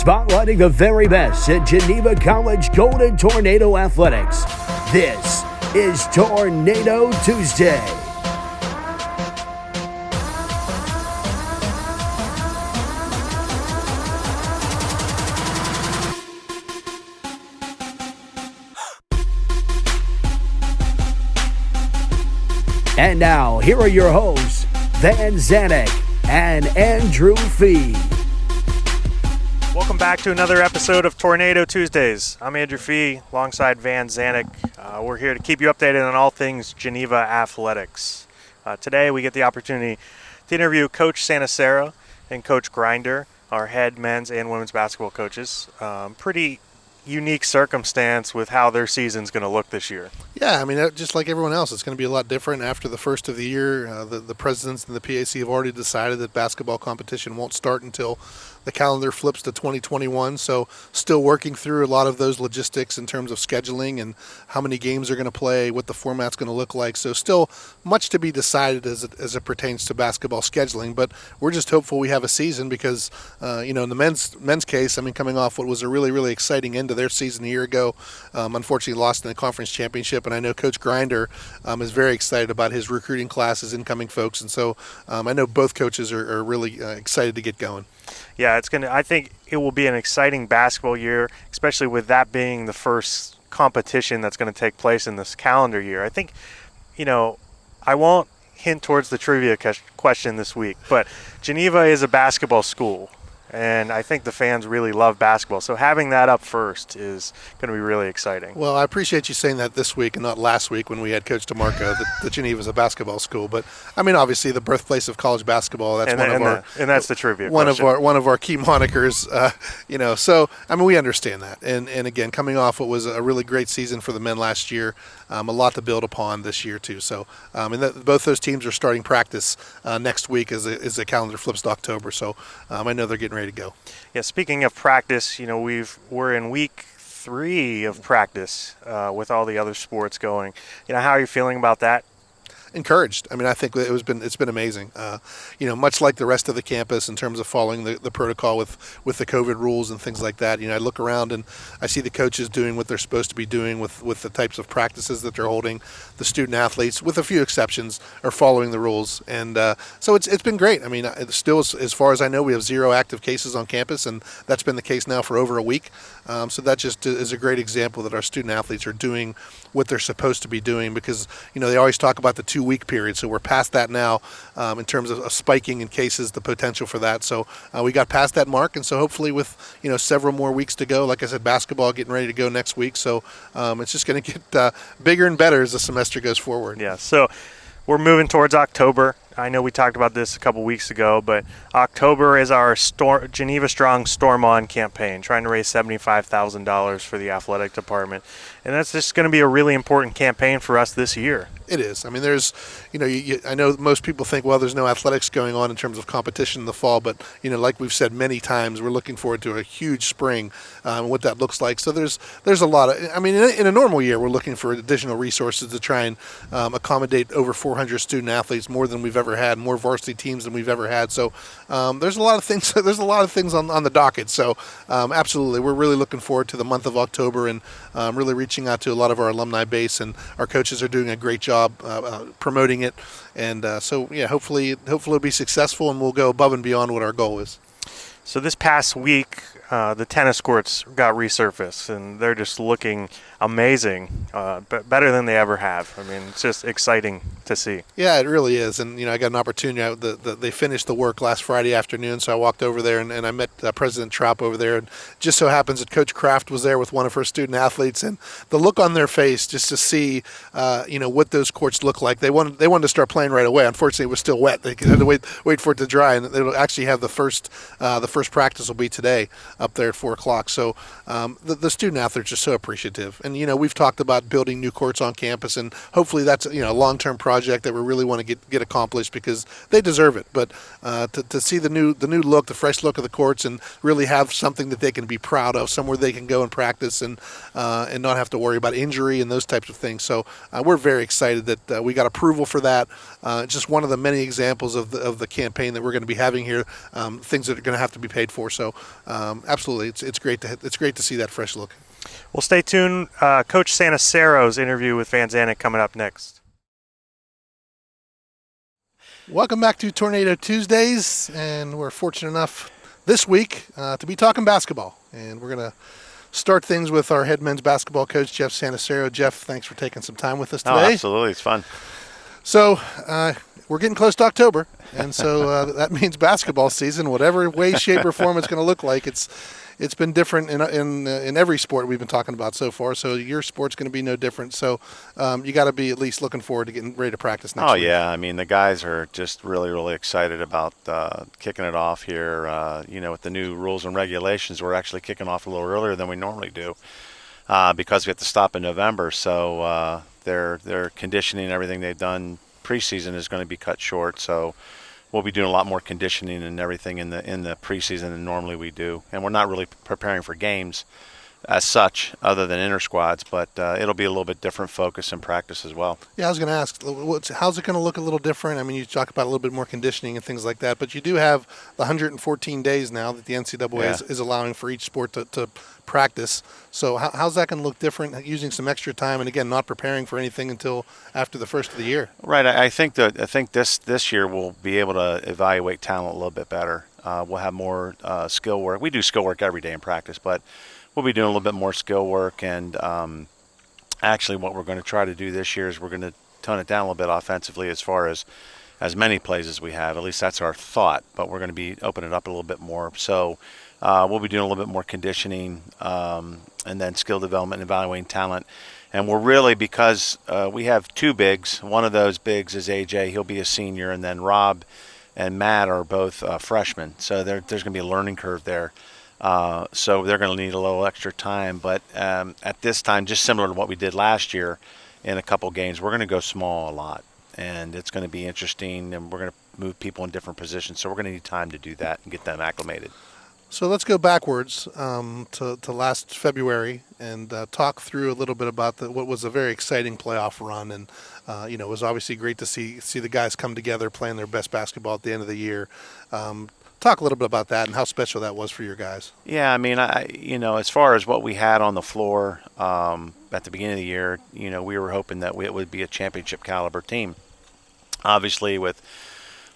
spotlighting the very best in Geneva College Golden Tornado Athletics. This is Tornado Tuesday. And now, here are your hosts, Van Zanik and Andrew Fee. Welcome back to another episode of Tornado Tuesdays. I'm Andrew Fee, alongside Van Zanik. We're here to keep you updated on all things Geneva athletics. Today, we get the opportunity to interview Coach Santarsiero and Coach Grinder, our head men's and women's basketball coaches. Pretty unique circumstance with how their season's going to look this year. Yeah, I mean, just like everyone else, it's going to be a lot different after the first of the year. The presidents and the PAC have already decided that basketball competition won't start until the calendar flips to 2021, so still working through a lot of those logistics in terms of scheduling and how many games are going to play, what the format's going to look like. So still much to be decided as it pertains to basketball scheduling, but we're just hopeful we have a season because, in the men's case, I mean, coming off what was a really, really exciting end to their season a year ago, unfortunately lost in the conference championship, and I know Coach Grinder is very excited about his recruiting class, his incoming folks, and so I know both coaches are really excited to get going. Yeah, I think it will be an exciting basketball year, especially with that being the first competition that's going to take place in this calendar year. I think, I won't hint towards the trivia question this week, but Geneva is a basketball school, and I think the fans really love basketball. So having that up first is going to be really exciting. Well, I appreciate you saying that this week and not last week when we had Coach DeMarco that Geneva is a basketball school. But I mean, obviously, the birthplace of college basketball. That's and that's the trivia. One of our key monikers. So I mean, we understand that. And again, coming off what was a really great season for the men last year, a lot to build upon this year too. So, both those teams are starting practice next week as the calendar flips to October. So, I know they're getting ready to go. Yeah. Speaking of practice, we're in week 3 of practice with all the other sports going. How are you feeling about that? Encouraged. I mean, I think it's been amazing. Much like the rest of the campus in terms of following the protocol with the COVID rules and things like that. I look around and I see the coaches doing what they're supposed to be doing with the types of practices that they're holding. The student athletes, with a few exceptions, are following the rules, and so it's been great. I mean, still, as far as I know, we have 0 active cases on campus, and that's been the case now for over a week. So that just is a great example that our student athletes are doing what they're supposed to be doing, because they always talk about the 2-week period, so we're past that now in terms of spiking in cases, the potential for that. So we got past that mark, and so hopefully with several more weeks to go, like I said, basketball getting ready to go next week, so it's just going to get bigger and better as the semester goes forward. Yeah, so we're moving towards October. I know we talked about this a couple weeks ago, but October is our Geneva Strong Storm On campaign, trying to raise $75,000 for the athletic department. And that's just going to be a really important campaign for us this year. It is. I mean, there's, I know most people think, well, there's no athletics going on in terms of competition in the fall, but, like we've said many times, we're looking forward to a huge spring and what that looks like. So there's a lot of, I mean, in a normal year, we're looking for additional resources to try and accommodate over 400 student athletes, more than we've ever had, more varsity teams than we've ever had. So there's a lot of things. There's a lot of things on the docket. So absolutely, we're really looking forward to the month of October and really reaching out to a lot of our alumni base, and our coaches are doing a great job promoting it. And hopefully it'll be successful, and we'll go above and beyond what our goal is. So this past week, the tennis courts got resurfaced, and they're just looking amazing, better than they ever have. I mean, it's just exciting to see. Yeah, it really is. And, I got an opportunity. They finished the work last Friday afternoon, so I walked over there and I met President Trapp over there. And just so happens that Coach Kraft was there with one of her student athletes, and the look on their face just to see, what those courts look like. They wanted to start playing right away. Unfortunately, it was still wet. They had to wait for it to dry, and they'll actually have the first practice will be today up there at 4 o'clock. So the student athletes are so appreciative. And, we've talked about building new courts on campus, and hopefully that's, a long-term project that we really want to get accomplished, because they deserve it. But to see the new look, the fresh look of the courts, and really have something that they can be proud of, somewhere they can go and practice and not have to worry about injury and those types of things. So we're very excited that we got approval for that. It's just one of the many examples of the campaign that we're going to be having here, things that are going to have to be paid for. So absolutely. It's great to see that fresh look. Well, stay tuned. Coach Santarsero's interview with Van Zanek coming up next. Welcome back to Tornado Tuesdays, and we're fortunate enough this week to be talking basketball. And we're going to start things with our head men's basketball coach, Jeff Santarsiero. Jeff, thanks for taking some time with us today. Oh, absolutely. It's fun. So we're getting close to October, and so that means basketball season, whatever way, shape, or form it's going to look like. It's been different in every sport we've been talking about so far. So your sport's going to be no different. So you got to be at least looking forward to getting ready to practice next week. Oh, yeah. I mean, the guys are just really, really excited about kicking it off here. With the new rules and regulations, we're actually kicking off a little earlier than we normally do because we have to stop in November. So their conditioning and everything they've done preseason is going to be cut short. So we'll be doing a lot more conditioning and everything in the preseason than normally we do. And we're not really preparing for games as such other than inter squads, but it'll be a little bit different focus and practice as well. Yeah, I was going to ask, how's it going to look a little different? I mean, you talk about a little bit more conditioning and things like that, but you do have the 114 days now that the NCAA is allowing for each sport to practice. So how's that going to look different, using some extra time and, again, not preparing for anything until after the first of the year? Right. I think this year we'll be able to evaluate talent a little bit better. We'll have more skill work. We do skill work every day in practice, but we'll be doing a little bit more skill work. And actually what we're going to try to do this year is we're going to tone it down a little bit offensively as far as many plays as we have. At least that's our thought, but we're going to be opening it up a little bit more. So we'll be doing a little bit more conditioning and then skill development and evaluating talent. And we're really, because we have two bigs, one of those bigs is AJ, he'll be a senior, and then Rob and Matt are both freshmen. So there's going to be a learning curve there. So they're going to need a little extra time. But at this time, just similar to what we did last year in a couple games, we're going to go small a lot. And it's going to be interesting, and we're going to move people in different positions. So we're going to need time to do that and get them acclimated. So let's go backwards to last February and talk through a little bit about what was a very exciting playoff run. And, it was obviously great to see the guys come together playing their best basketball at the end of the year. Talk a little bit about that and how special that was for your guys. Yeah, I mean, as far as what we had on the floor at the beginning of the year, we were hoping that it would be a championship caliber team. Obviously, with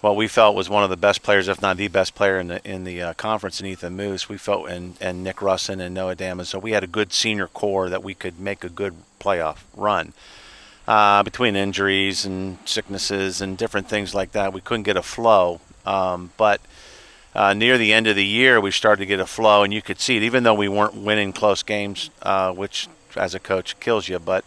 what we felt was one of the best players, if not the best player in the conference, in Ethan Moose, we felt, and Nick Russin and Noah Damon. So we had a good senior core that we could make a good playoff run. Between injuries and sicknesses and different things like that, we couldn't get a flow. But near the end of the year, we started to get a flow, and you could see it, even though we weren't winning close games, which as a coach kills you, but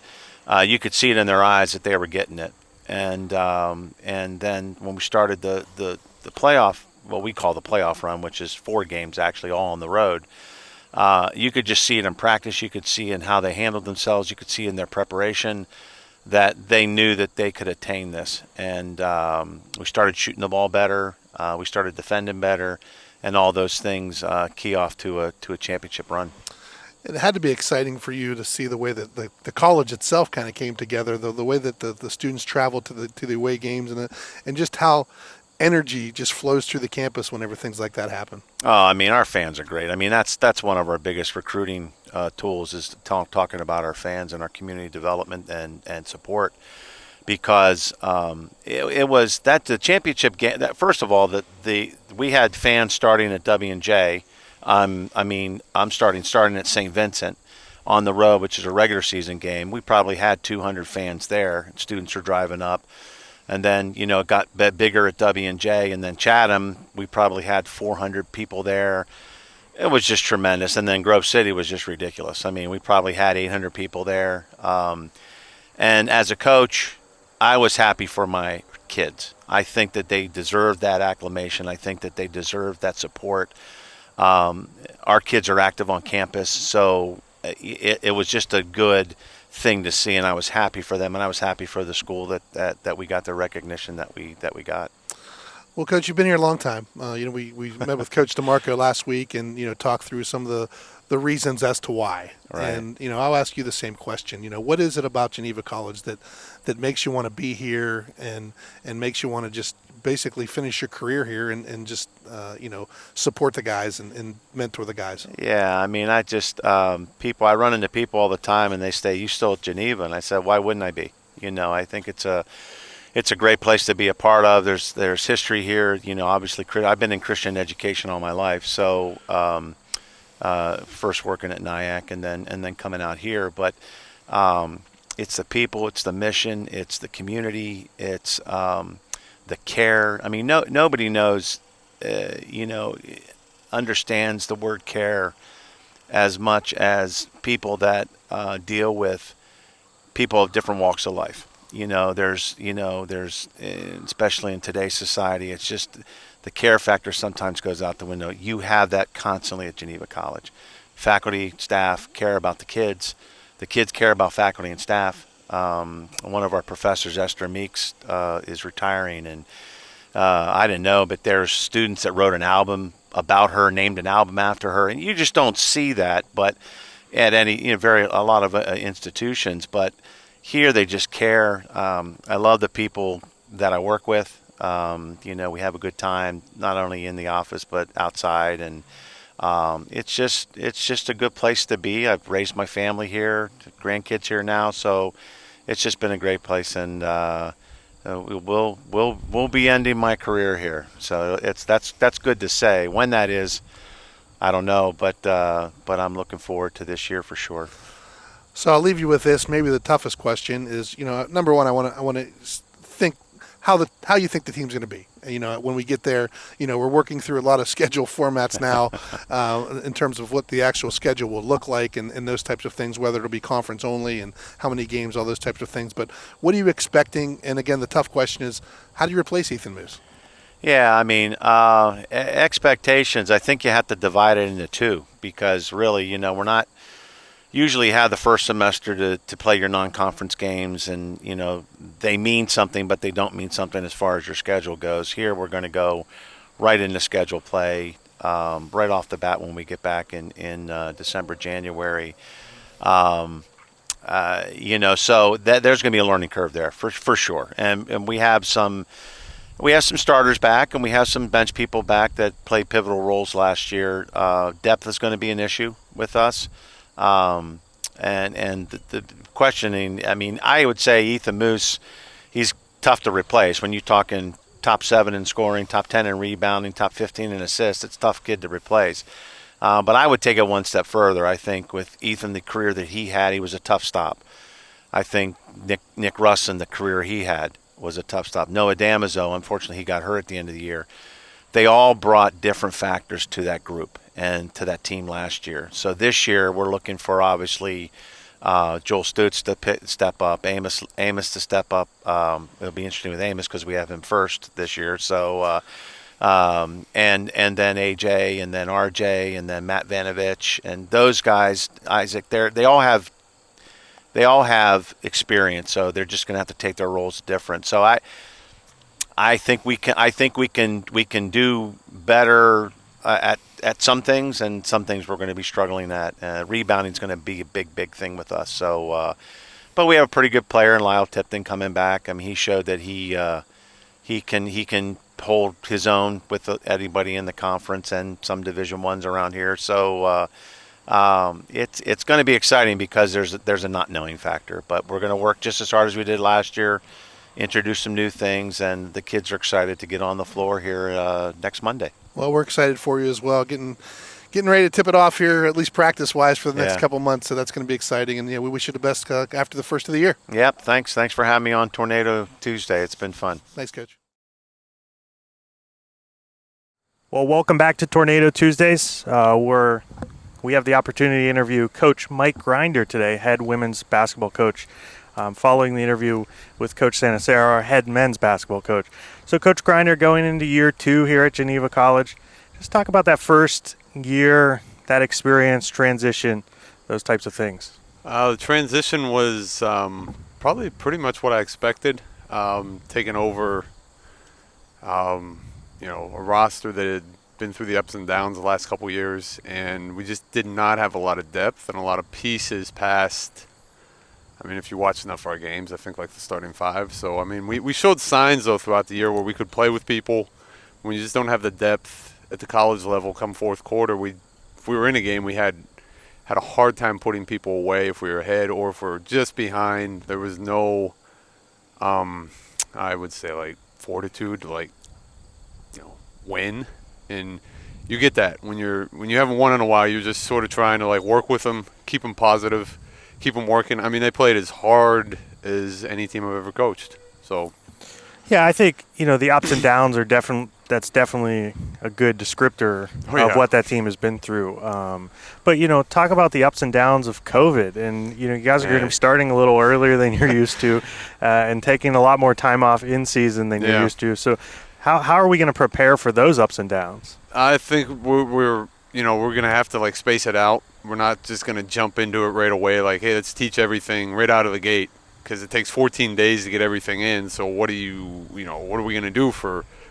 you could see it in their eyes that they were getting it. And then when we started the playoff, what we call the playoff run, which is 4 games actually all on the road, you could just see it in practice. You could see in how they handled themselves. You could see in their preparation that they knew that they could attain this. And we started shooting the ball better. We started defending better, and all those things key off to a championship run. It had to be exciting for you to see the way that the college itself kind of came together, the way that the students traveled to the away games, and just how energy just flows through the campus whenever things like that happen. Oh, I mean, our fans are great. I mean, that's one of our biggest recruiting tools is talking about our fans and our community development and support. Because it was that the championship game. That first of all, we had fans starting at W&J. I'm starting at St. Vincent on the road, which is a regular season game. We probably had 200 fans there. Students were driving up, and then it got bigger at W&J, and then Chatham. We probably had 400 people there. It was just tremendous, and then Grove City was just ridiculous. I mean, we probably had 800 people there, and as a coach, I was happy for my kids. I think that they deserve that acclamation. I think that they deserve that support. Our kids are active on campus, so it was just a good thing to see, and I was happy for them, and I was happy for the school that we got the recognition that we got. Well, Coach, you've been here a long time. We met with Coach DeMarco last week and talked through some of the reasons as to why. Right. And I'll ask you the same question. What is it about Geneva College that makes you want to be here and makes you want to just basically finish your career here and just support the guys and mentor the guys? Yeah, I mean, I just I run into people all the time, and they say, "You still at Geneva?" And I said, "Why wouldn't I be?" I think it's a great place to be a part of. There's history here. Obviously, I've been in Christian education all my life, so first working at NIAC and then coming out here, but. It's the people, it's the mission, it's the community, it's the care. I mean, nobody knows, understands the word care as much as people that deal with people of different walks of life. There's especially in today's society, it's just the care factor sometimes goes out the window. You have that constantly at Geneva College. Faculty, staff care about the kids. The kids care about faculty and staff. One of our professors, Esther Meeks, is retiring, and I didn't know, but there's students that wrote an album about her, named an album after her, and you just don't see that. But at a lot of institutions, but here they just care. I love the people that I work with. We have a good time, not only in the office but outside, and it's just a good place to be. I've raised my family here, grandkids here now, so it's just been a great place, and we'll be ending my career here. So that's good to say. When that is, I don't know, but I'm looking forward to this year for sure. So I'll leave you with this. Maybe the toughest question is, number one, I want to think how you think the team's going to be. When we get there, we're working through a lot of schedule formats now in terms of what the actual schedule will look like and those types of things, whether it'll be conference only and how many games, all those types of things. But what are you expecting? And again, the tough question is, how do you replace Ethan Moose? Yeah, I mean, expectations, I think you have to divide it into two, because really, we're not usually have the first semester to play your non-conference games, and they mean something, but they don't mean something as far as your schedule goes. Here we're going to go right into schedule play right off the bat when we get back in December, January. So there's going to be a learning curve there for sure, and we have some starters back, and we have some bench people back that played pivotal roles last year. Depth is going to be an issue with us. And the questioning, I mean, I would say Ethan Moose, he's tough to replace. When you're talking top 7 in scoring, top 10 in rebounding, top 15 in assists, it's a tough kid to replace. But I would take it one step further. I think with Ethan, the career that he had, he was a tough stop. I think Nick Russin, the career he had, was a tough stop. Noah Damazo, unfortunately, he got hurt at the end of the year. They all brought different factors to that group and to that team last year. So this year we're looking for, obviously, Joel Stutz to step up, Amos to step up. It'll be interesting with Amos because we have him first this year. So and then AJ, and then RJ, and then Matt Vanovich, and those guys, Isaac, they all have experience. So they're just going to have to take their roles different. So I think we can do better at some things, and some things we're going to be struggling at. Rebounding is going to be a big thing with us. So, but we have a pretty good player in Lyle Tipton coming back. I mean, he showed that he can hold his own with anybody in the conference and some Division I's around here. So it's going to be exciting because there's a not knowing factor. But we're going to work just as hard as we did last year, introduce some new things, and the kids are excited to get on the floor here next Monday. Well, we're excited for you as well. Getting ready to tip it off here, at least practice-wise, for the next couple months. So that's going to be exciting, and we wish you the best after the first of the year. Yep, thanks for having me on Tornado Tuesday. It's been fun. Thanks, Coach. Well, welcome back to Tornado Tuesdays. We have the opportunity to interview Coach Mike Grinder today, head women's basketball coach, following the interview with Coach Santarsiero, our head men's basketball coach. So, Coach Grinder, going into year 2 here at Geneva College, just talk about that first year, that experience, transition, those types of things. The transition was probably pretty much what I expected. Taking over, a roster that had been through the ups and downs the last couple years, and we just did not have a lot of depth and a lot of pieces past I mean, if you watch enough of our games, I think like the starting five. So, I mean, we showed signs, though, throughout the year where we could play with people. When you just don't have the depth at the college level come fourth quarter, if we were in a game, we had a hard time putting people away if we were ahead or if we were just behind. There was no, I would say, like, fortitude to, like, win. And you get that when you haven't won in a while. You're just sort of trying to like work with them, keep them positive, keep them working. I mean, they played as hard as any team I've ever coached. So, yeah, I think the ups and downs are that's definitely a good descriptor of what that team has been through. But talk about the ups and downs of COVID, and you guys are going to be starting a little earlier than you're used to, and taking a lot more time off in season than you're used to. So. How are we going to prepare for those ups and downs? I think we're going to have to like space it out. We're not just going to jump into it right away. Like, hey, let's teach everything right out of the gate because it takes 14 days to get everything in. So what are we going to do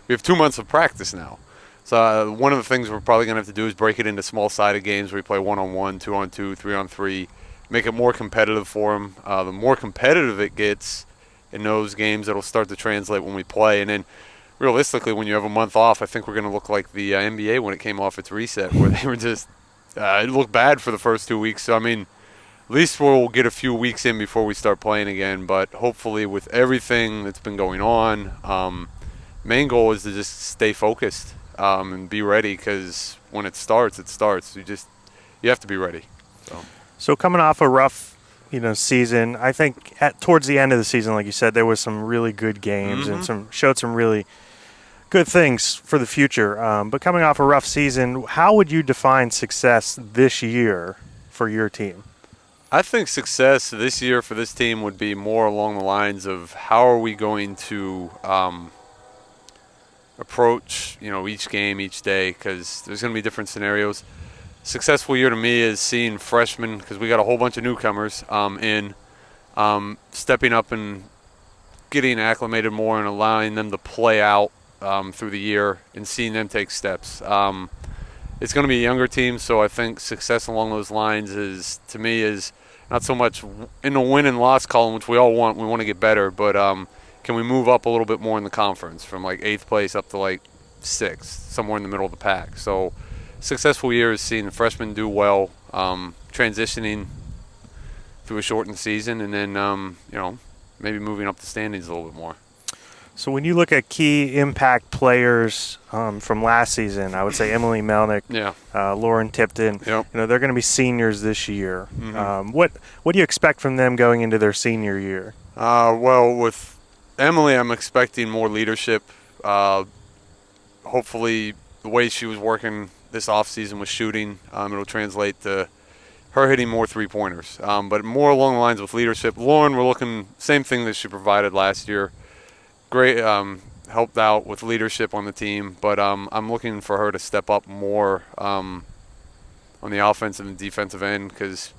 we have 2 months of practice now. So one of the things we're probably going to have to do is break it into small-sided games where we play 1-on-1, 2-on-2, 3-on-3, make it more competitive for them. The more competitive it gets in those games, it'll start to translate when we play. And then realistically, when you have a month off, I think we're going to look like the NBA when it came off its reset, where they were just it looked bad for the first 2 weeks. So, I mean, at least we'll get a few weeks in before we start playing again. But hopefully with everything that's been going on, main goal is to just stay focused and be ready because when it starts, it starts. You have to be ready. So coming off a rough season, I think towards the end of the season, like you said, there was some really good games and showed some really good things for the future. But coming off a rough season, how would you define success this year for your team? I think success this year for this team would be more along the lines of how are we going to approach each game, each day, because there's going to be different scenarios. Successful year to me is seeing freshmen, because we got a whole bunch of newcomers stepping up and getting acclimated more and allowing them to play out through the year and seeing them take steps. It's going to be a younger team, so I think success along those lines is not so much in the win and loss column, which we all want. We want to get better, but can we move up a little bit more in the conference from like 8th place up to like 6th, somewhere in the middle of the pack. So successful year is seeing freshmen do well, transitioning through a shortened season, and then maybe moving up the standings a little bit more. So when you look at key impact players from last season, I would say Emily Melnick, Lauren Tipton, they're going to be seniors this year. Mm-hmm. What do you expect from them going into their senior year? Well, with Emily, I'm expecting more leadership. Hopefully the way she was working this offseason with shooting, it'll translate to her hitting more three-pointers. But more along the lines with leadership. Lauren, we're looking same thing that she provided last year. Great, helped out with leadership on the team, but I'm looking for her to step up more on the offensive and defensive end because,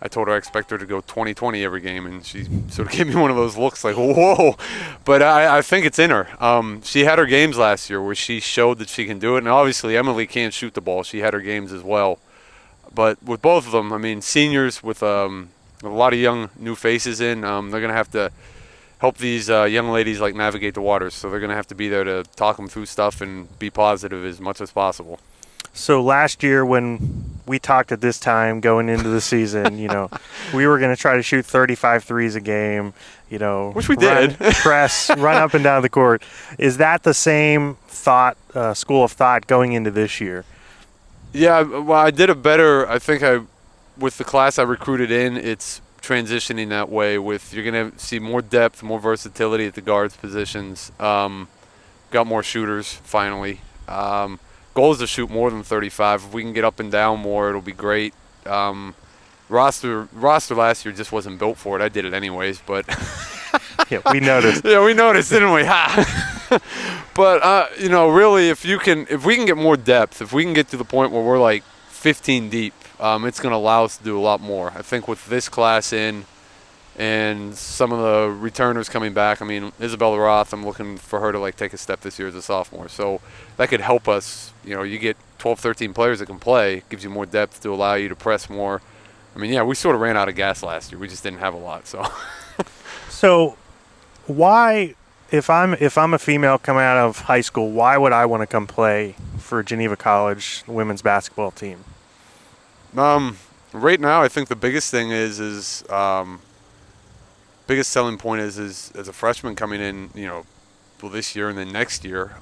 I told her I expect her to go 20-20 every game, and she sort of gave me one of those looks like, whoa. But I think it's in her. She had her games last year where she showed that she can do it, and obviously Emily can't shoot the ball. She had her games as well. But with both of them, I mean, seniors with a lot of young new faces in, they're going to have to help these young ladies like navigate the waters. So they're going to have to be there to talk them through stuff and be positive as much as possible. So last year when we talked at this time going into the season, we were going to try to shoot 35 threes a game, which we did. Press, run up and down the court. Is that the same school of thought going into this year? Yeah, well, I did with the class I recruited in, it's transitioning that way you're going to see more depth, more versatility at the guards positions. Got more shooters finally. Goal is to shoot more than 35. If we can get up and down more, it'll be great. Roster last year just wasn't built for it. I did it anyways, but yeah, we noticed. Yeah, we noticed, didn't we? But really, if we can get more depth, if we can get to the point where we're like 15 deep, it's going to allow us to do a lot more. I think with this class in and some of the returners coming back, I mean, Isabella Roth, I'm looking for her to take a step this year as a sophomore. So that could help us. You get 12, 13 players that can play. It gives you more depth to allow you to press more, I mean, yeah, we sort of ran out of gas last year. We just didn't have a lot. So why, if I'm a female coming out of high school, why would I want to come play for Geneva College women's basketball team? Right now, I think the biggest thing biggest selling point is as a freshman coming in, this year and then next year,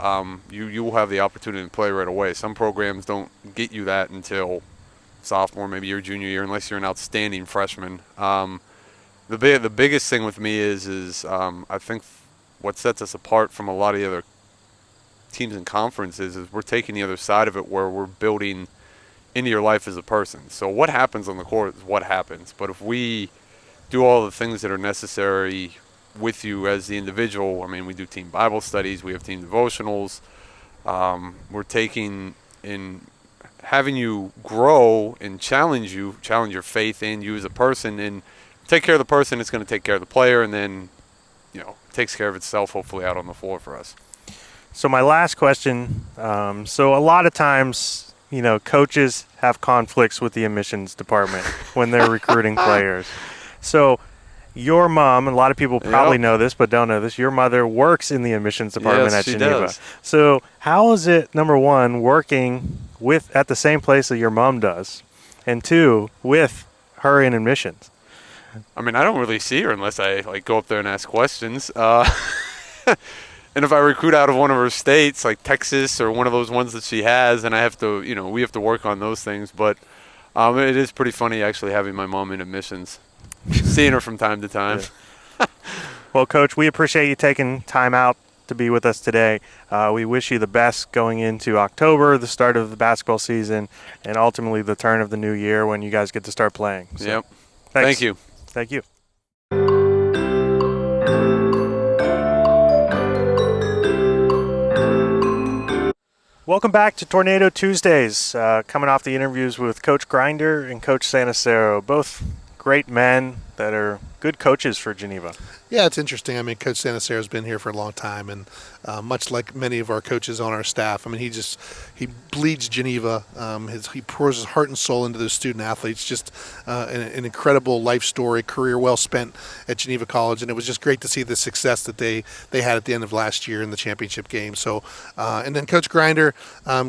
you will have the opportunity to play right away. Some programs don't get you that until sophomore, maybe your junior year, unless you're an outstanding freshman. The biggest thing with me is I think what sets us apart from a lot of the other teams and conferences is we're taking the other side of it, where we're building into your life as a person. So what happens on the court is what happens. But if we do all the things that are necessary with you as the individual, I mean, we do team Bible studies, we have team devotionals. We're taking in having you grow and challenge your faith in you as a person, and take care of the person. It's going to take care of the player, and then, it takes care of itself, hopefully, out on the floor for us. So my last question, so a lot of times, coaches have conflicts with the admissions department when they're recruiting players. So your mom, and a lot of people probably know this but don't know this, your mother works in the admissions department at Geneva. Does. So how is it, number one, working at the same place that your mom does, and two, with her in admissions? I mean, I don't really see her unless I go up there and ask questions. And if I recruit out of one of her states, like Texas or one of those ones that she has, and I have to, we have to work on those things. But it is pretty funny actually having my mom in admissions, seeing her from time to time. Yeah. Well, Coach, we appreciate you taking time out to be with us today. We wish you the best going into October, the start of the basketball season, and ultimately the turn of the new year when you guys get to start playing. So, yep. Thanks. Thank you. Thank you. Welcome back to Tornado Tuesdays. Coming off the interviews with Coach Grinder and Coach Santarsiero, both great men that are good coaches for Geneva. Yeah, it's interesting. I mean, Coach Santarsiero has been here for a long time, and much like many of our coaches on our staff, I mean, he bleeds Geneva. He pours his heart and soul into those student athletes. Just an incredible life story, career well spent at Geneva College, and it was just great to see the success that they had at the end of last year in the championship game. So, and then Coach Grinder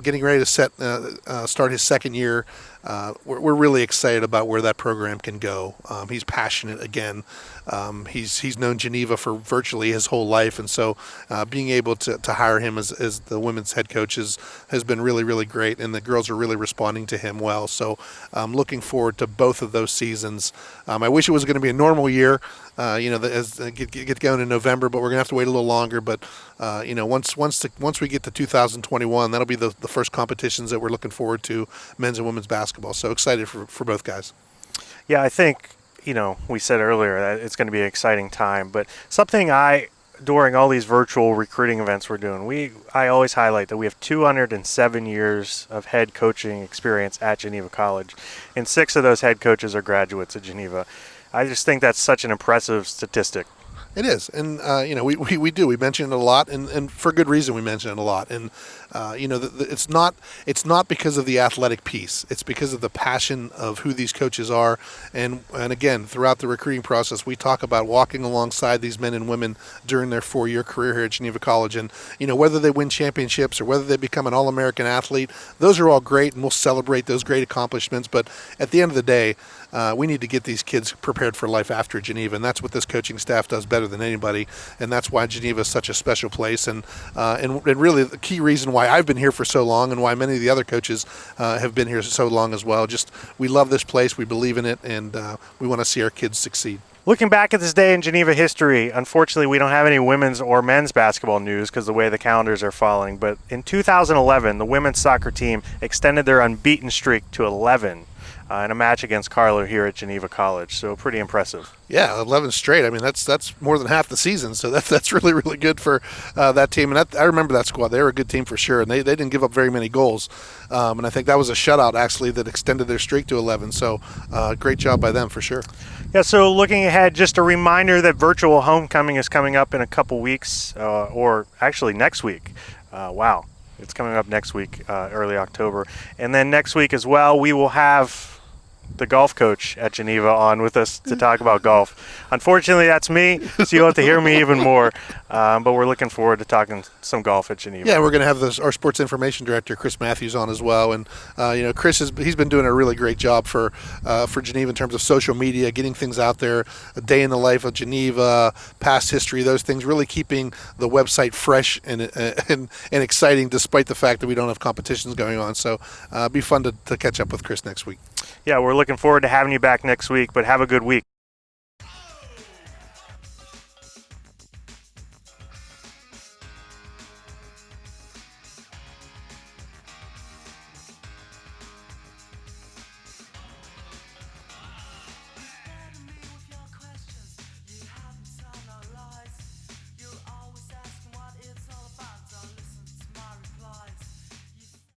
getting ready to start his second year. We're really excited about where that program can go. He's passionate again. He's known Geneva for virtually his whole life, and so being able to hire him as the women's head coach has been really, really great, and the girls are really responding to him well. So I'm looking forward to both of those seasons. I wish it was going to be a normal year, get going in November, but we're going to have to wait a little longer. But once we get to 2021, that'll be the first competitions that we're looking forward to, men's and women's basketball. So excited for both guys. Yeah, I think, we said earlier that it's going to be an exciting time, but something during all these virtual recruiting events we're doing, I always highlight that we have 207 years of head coaching experience at Geneva College, and 6 of those head coaches are graduates at Geneva. I just think that's such an impressive statistic. It is, and we do. We mention it a lot, and for good reason. We mention it a lot, and it's not because of the athletic piece. It's because of the passion of who these coaches are, and again, throughout the recruiting process, we talk about walking alongside these men and women during their 4-year career here at Geneva College, and whether they win championships or whether they become an All-American athlete, those are all great, and we'll celebrate those great accomplishments. But at the end of the day, we need to get these kids prepared for life after Geneva, and that's what this coaching staff does better than anybody, and that's why Geneva is such a special place, and really the key reason why I've been here for so long and why many of the other coaches have been here so long as well. Just we love this place, we believe in it, and we want to see our kids succeed. Looking back at this day in Geneva history, unfortunately we don't have any women's or men's basketball news because the way the calendars are falling, but in 2011 the women's soccer team extended their unbeaten streak to 11 in a match against Carlo here at Geneva College. So pretty impressive. Yeah, 11 straight. I mean, that's more than half the season. So that's really, really good for that team. And I remember that squad. They were a good team for sure, and they didn't give up very many goals. And I think that was a shutout actually that extended their streak to 11. So great job by them for sure. Yeah. So looking ahead, just a reminder that virtual homecoming is coming up in a couple weeks, or actually next week. Wow. It's coming up next week, early October. And then next week as well, we will have the golf coach at Geneva on with us to talk about golf. Unfortunately, that's me, so you'll have to hear me even more. But we're looking forward to talking some golf at Geneva. Yeah, we're going to have our sports information director, Chris Matthews, on as well. And Chris he's been doing a really great job for Geneva in terms of social media, getting things out there, a day in the life of Geneva, past history, those things, really keeping the website fresh and exciting, despite the fact that we don't have competitions going on. So be fun to catch up with Chris next week. Yeah, we're looking forward to having you back next week, but have a good week.